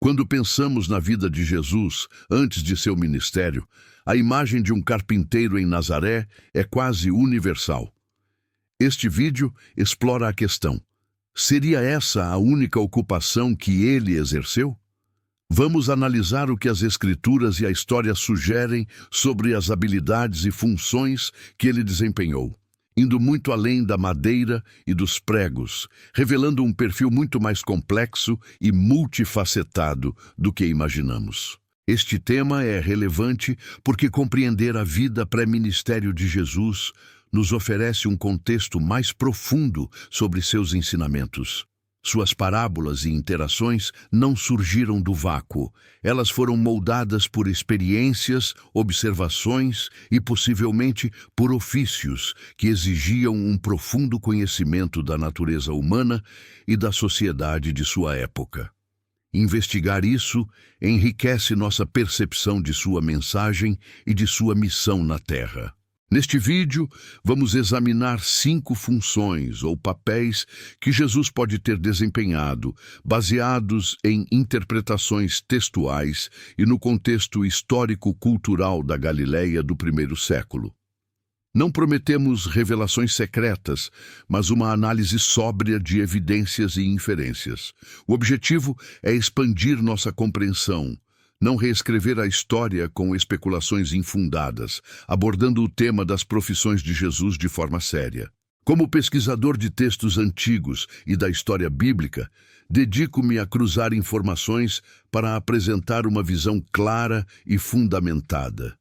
Quando pensamos na vida de Jesus antes de seu ministério, a imagem de um carpinteiro em Nazaré é quase universal. Este vídeo explora a questão: seria essa a única ocupação que ele exerceu? Vamos analisar o que as Escrituras e a história sugerem sobre as habilidades e funções que ele desempenhou, indo muito além da madeira e dos pregos, revelando um perfil muito mais complexo e multifacetado do que imaginamos. Este tema é relevante porque compreender a vida pré-ministério de Jesus nos oferece um contexto mais profundo sobre seus ensinamentos. Suas parábolas e interações não surgiram do vácuo. Elas foram moldadas por experiências, observações e, possivelmente, por ofícios que exigiam um profundo conhecimento da natureza humana e da sociedade de sua época. Investigar isso enriquece nossa percepção de sua mensagem e de sua missão na Terra. Neste vídeo, vamos examinar 5 funções ou papéis que Jesus pode ter desempenhado, baseados em interpretações textuais e no contexto histórico-cultural da Galileia do primeiro século. Não prometemos revelações secretas, mas uma análise sóbria de evidências e inferências. O objetivo é expandir nossa compreensão, não reescrever a história com especulações infundadas, abordando o tema das profissões de Jesus de forma séria. Como pesquisador de textos antigos e da história bíblica, dedico-me a cruzar informações para apresentar uma visão clara e fundamentada.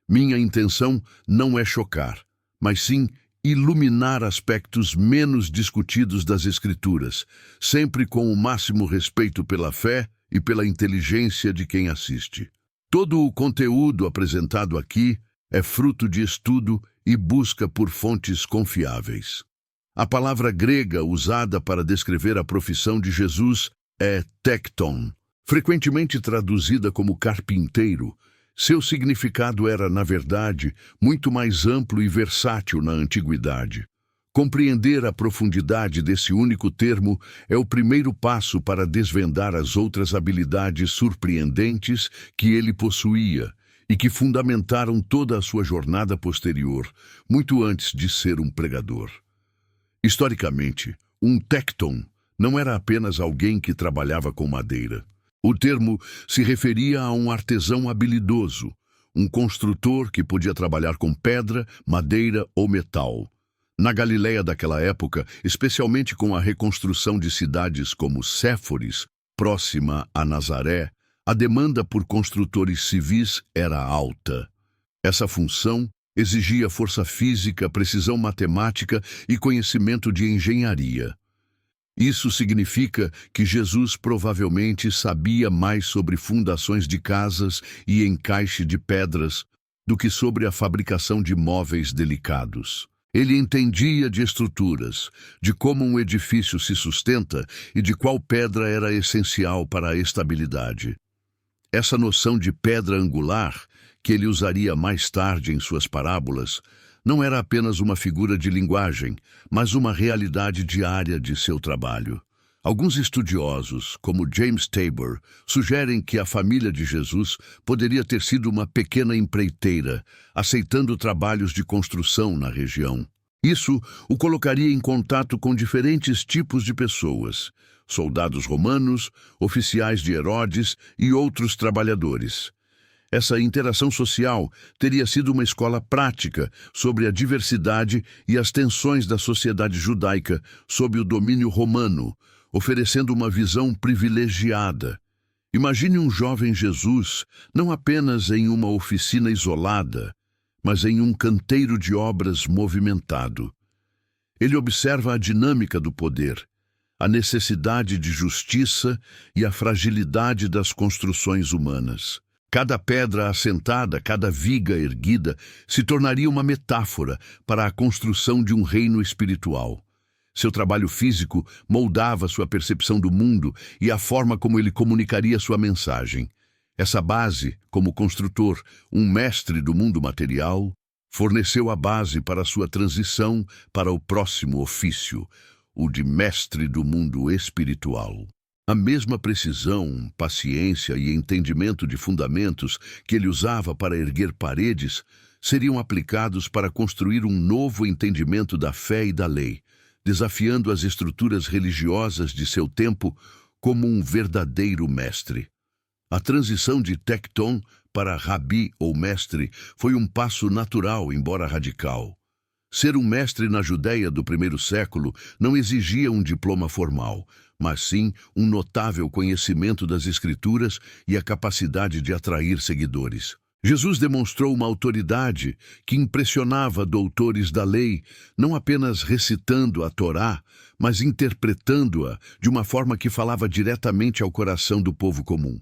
Minha intenção não é chocar, mas sim iluminar aspectos menos discutidos das Escrituras, sempre com o máximo respeito pela fé e pela inteligência de quem assiste. Todo o conteúdo apresentado aqui é fruto de estudo e busca por fontes confiáveis. A palavra grega usada para descrever a profissão de Jesus é tekton, frequentemente traduzida como carpinteiro. Seu significado era, na verdade, muito mais amplo e versátil na antiguidade. Compreender a profundidade desse único termo é o primeiro passo para desvendar as outras habilidades surpreendentes que ele possuía e que fundamentaram toda a sua jornada posterior, muito antes de ser um pregador. Historicamente, um tekton não era apenas alguém que trabalhava com madeira. O termo se referia a um artesão habilidoso, um construtor que podia trabalhar com pedra, madeira ou metal. Na Galileia daquela época, especialmente com a reconstrução de cidades como Séforis, próxima a Nazaré, a demanda por construtores civis era alta. Essa função exigia força física, precisão matemática e conhecimento de engenharia. Isso significa que Jesus provavelmente sabia mais sobre fundações de casas e encaixe de pedras do que sobre a fabricação de móveis delicados. Ele entendia de estruturas, de como um edifício se sustenta e de qual pedra era essencial para a estabilidade. Essa noção de pedra angular, que ele usaria mais tarde em suas parábolas, não era apenas uma figura de linguagem, mas uma realidade diária de seu trabalho. Alguns estudiosos, como James Tabor, sugerem que a família de Jesus poderia ter sido uma pequena empreiteira, aceitando trabalhos de construção na região. Isso o colocaria em contato com diferentes tipos de pessoas: soldados romanos, oficiais de Herodes e outros trabalhadores. Essa interação social teria sido uma escola prática sobre a diversidade e as tensões da sociedade judaica sob o domínio romano, oferecendo uma visão privilegiada. Imagine um jovem Jesus não apenas em uma oficina isolada, mas em um canteiro de obras movimentado. Ele observa a dinâmica do poder, a necessidade de justiça e a fragilidade das construções humanas. Cada pedra assentada, cada viga erguida, se tornaria uma metáfora para a construção de um reino espiritual. Seu trabalho físico moldava sua percepção do mundo e a forma como ele comunicaria sua mensagem. Essa base, como construtor, um mestre do mundo material, forneceu a base para sua transição para o próximo ofício, o de mestre do mundo espiritual. A mesma precisão, paciência e entendimento de fundamentos que ele usava para erguer paredes seriam aplicados para construir um novo entendimento da fé e da lei, desafiando as estruturas religiosas de seu tempo como um verdadeiro mestre. A transição de tecton para rabi ou mestre foi um passo natural, embora radical. Ser um mestre na Judéia do primeiro século não exigia um diploma formal, mas sim um notável conhecimento das Escrituras e a capacidade de atrair seguidores. Jesus demonstrou uma autoridade que impressionava doutores da lei, não apenas recitando a Torá, mas interpretando-a de uma forma que falava diretamente ao coração do povo comum.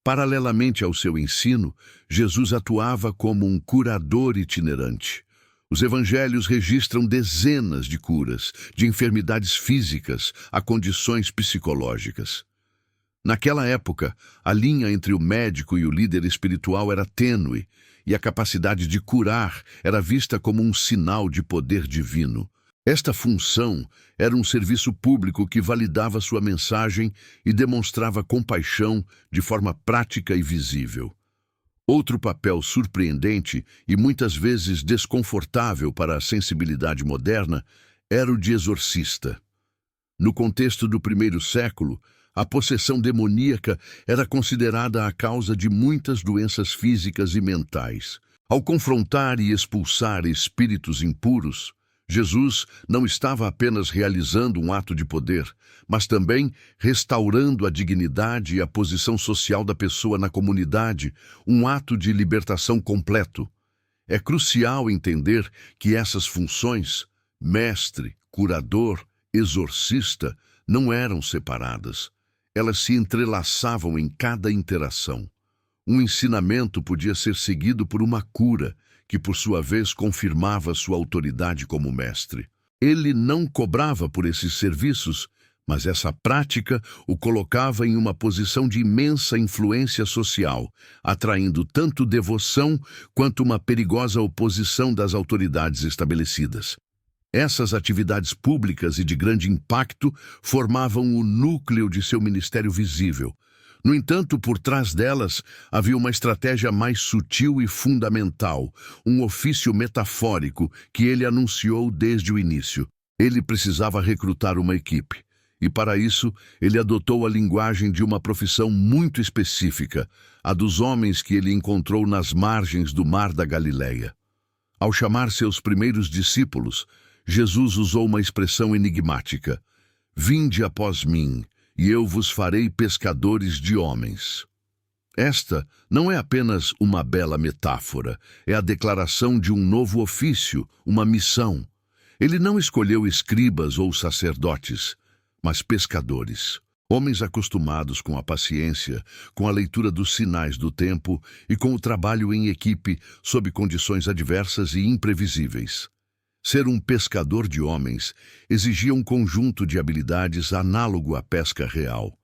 Paralelamente ao seu ensino, Jesus atuava como um curador itinerante. Os evangelhos registram dezenas de curas, de enfermidades físicas a condições psicológicas. Naquela época, a linha entre o médico e o líder espiritual era tênue, e a capacidade de curar era vista como um sinal de poder divino. Esta função era um serviço público que validava sua mensagem e demonstrava compaixão de forma prática e visível. Outro papel surpreendente e muitas vezes desconfortável para a sensibilidade moderna era o de exorcista. No contexto do primeiro século, a possessão demoníaca era considerada a causa de muitas doenças físicas e mentais. Ao confrontar e expulsar espíritos impuros, Jesus não estava apenas realizando um ato de poder, mas também restaurando a dignidade e a posição social da pessoa na comunidade, um ato de libertação completo. É crucial entender que essas funções, mestre, curador, exorcista, não eram separadas. Elas se entrelaçavam em cada interação. Um ensinamento podia ser seguido por uma cura, que por sua vez confirmava sua autoridade como mestre. Ele não cobrava por esses serviços, mas essa prática o colocava em uma posição de imensa influência social, atraindo tanto devoção quanto uma perigosa oposição das autoridades estabelecidas. Essas atividades públicas e de grande impacto formavam o núcleo de seu ministério visível. No entanto, por trás delas, havia uma estratégia mais sutil e fundamental, um ofício metafórico que ele anunciou desde o início. Ele precisava recrutar uma equipe, e para isso ele adotou a linguagem de uma profissão muito específica, a dos homens que ele encontrou nas margens do Mar da Galileia. Ao chamar seus primeiros discípulos, Jesus usou uma expressão enigmática: "Vinde após mim, e eu vos farei pescadores de homens." Esta não é apenas uma bela metáfora, é a declaração de um novo ofício, uma missão. Ele não escolheu escribas ou sacerdotes, mas pescadores. Homens acostumados com a paciência, com a leitura dos sinais do tempo e com o trabalho em equipe sob condições adversas e imprevisíveis. Ser um pescador de homens exigia um conjunto de habilidades análogo à pesca real.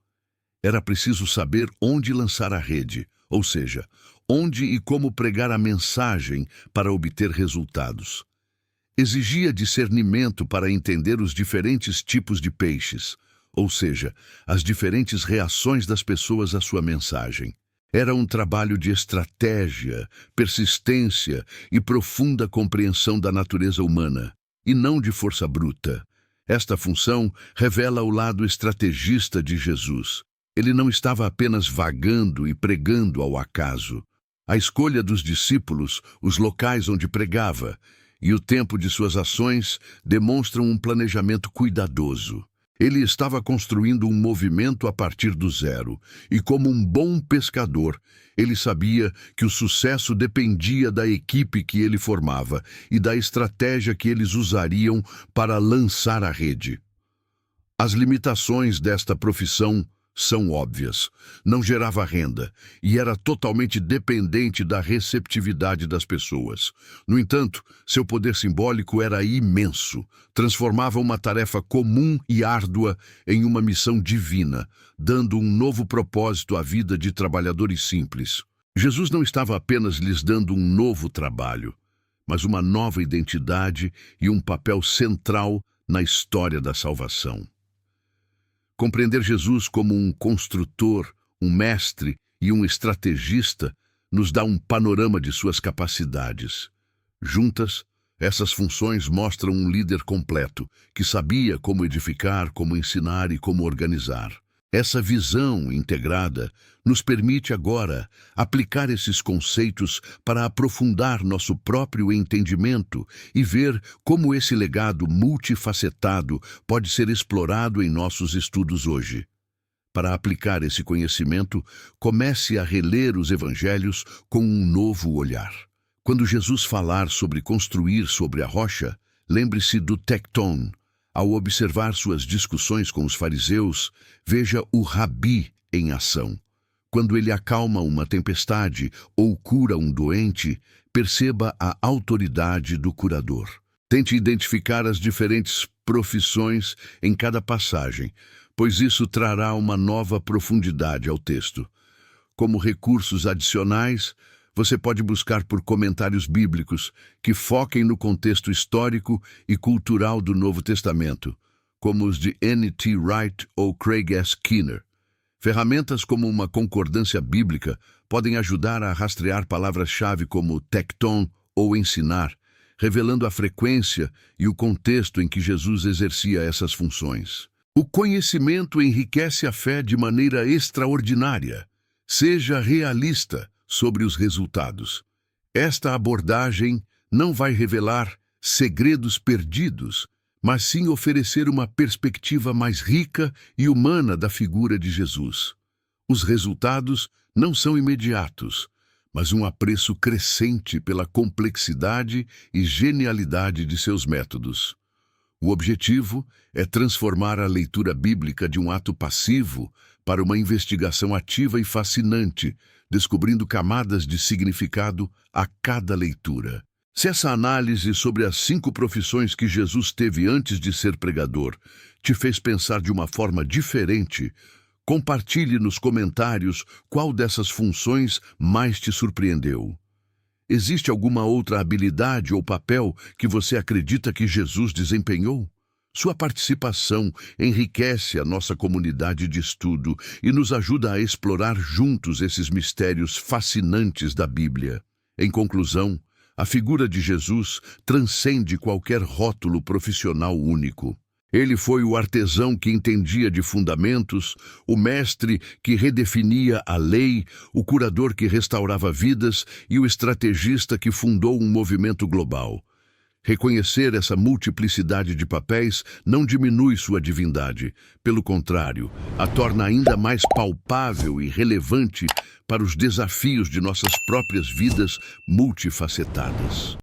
Era preciso saber onde lançar a rede, ou seja, onde e como pregar a mensagem para obter resultados. Exigia discernimento para entender os diferentes tipos de peixes, ou seja, as diferentes reações das pessoas à sua mensagem. Era um trabalho de estratégia, persistência e profunda compreensão da natureza humana, e não de força bruta. Esta função revela o lado estrategista de Jesus. Ele não estava apenas vagando e pregando ao acaso. A escolha dos discípulos, os locais onde pregava e o tempo de suas ações demonstram um planejamento cuidadoso. Ele estava construindo um movimento a partir do zero, e como um bom pescador, ele sabia que o sucesso dependia da equipe que ele formava e da estratégia que eles usariam para lançar a rede. As limitações desta profissão são óbvias. Não gerava renda e era totalmente dependente da receptividade das pessoas. No entanto, seu poder simbólico era imenso. Transformava uma tarefa comum e árdua em uma missão divina, dando um novo propósito à vida de trabalhadores simples. Jesus não estava apenas lhes dando um novo trabalho, mas uma nova identidade e um papel central na história da salvação. Compreender Jesus como um construtor, um mestre e um estrategista nos dá um panorama de suas capacidades. Juntas, essas funções mostram um líder completo, que sabia como edificar, como ensinar e como organizar. Essa visão integrada nos permite agora aplicar esses conceitos para aprofundar nosso próprio entendimento e ver como esse legado multifacetado pode ser explorado em nossos estudos hoje. Para aplicar esse conhecimento, comece a reler os evangelhos com um novo olhar. Quando Jesus falar sobre construir sobre a rocha, lembre-se do tecton. Ao observar suas discussões com os fariseus, veja o rabi em ação. Quando ele acalma uma tempestade ou cura um doente, perceba a autoridade do curador. Tente identificar as diferentes profissões em cada passagem, pois isso trará uma nova profundidade ao texto. Como recursos adicionais, você pode buscar por comentários bíblicos que foquem no contexto histórico e cultural do Novo Testamento, como os de N.T. Wright ou Craig S. Keener. Ferramentas como uma concordância bíblica podem ajudar a rastrear palavras-chave como tecton ou ensinar, revelando a frequência e o contexto em que Jesus exercia essas funções. O conhecimento enriquece a fé de maneira extraordinária. Seja realista sobre os resultados. Esta abordagem não vai revelar segredos perdidos, mas sim oferecer uma perspectiva mais rica e humana da figura de Jesus. Os resultados não são imediatos, mas um apreço crescente pela complexidade e genialidade de seus métodos. O objetivo é transformar a leitura bíblica de um ato passivo para uma investigação ativa e fascinante, descobrindo camadas de significado a cada leitura. Se essa análise sobre as 5 profissões que Jesus teve antes de ser pregador te fez pensar de uma forma diferente, compartilhe nos comentários qual dessas funções mais te surpreendeu. Existe alguma outra habilidade ou papel que você acredita que Jesus desempenhou? Sua participação enriquece a nossa comunidade de estudo e nos ajuda a explorar juntos esses mistérios fascinantes da Bíblia. Em conclusão, a figura de Jesus transcende qualquer rótulo profissional único. Ele foi o artesão que entendia de fundamentos, o mestre que redefinia a lei, o curador que restaurava vidas e o estrategista que fundou um movimento global. Reconhecer essa multiplicidade de papéis não diminui sua divindade. Pelo contrário, a torna ainda mais palpável e relevante para os desafios de nossas próprias vidas multifacetadas.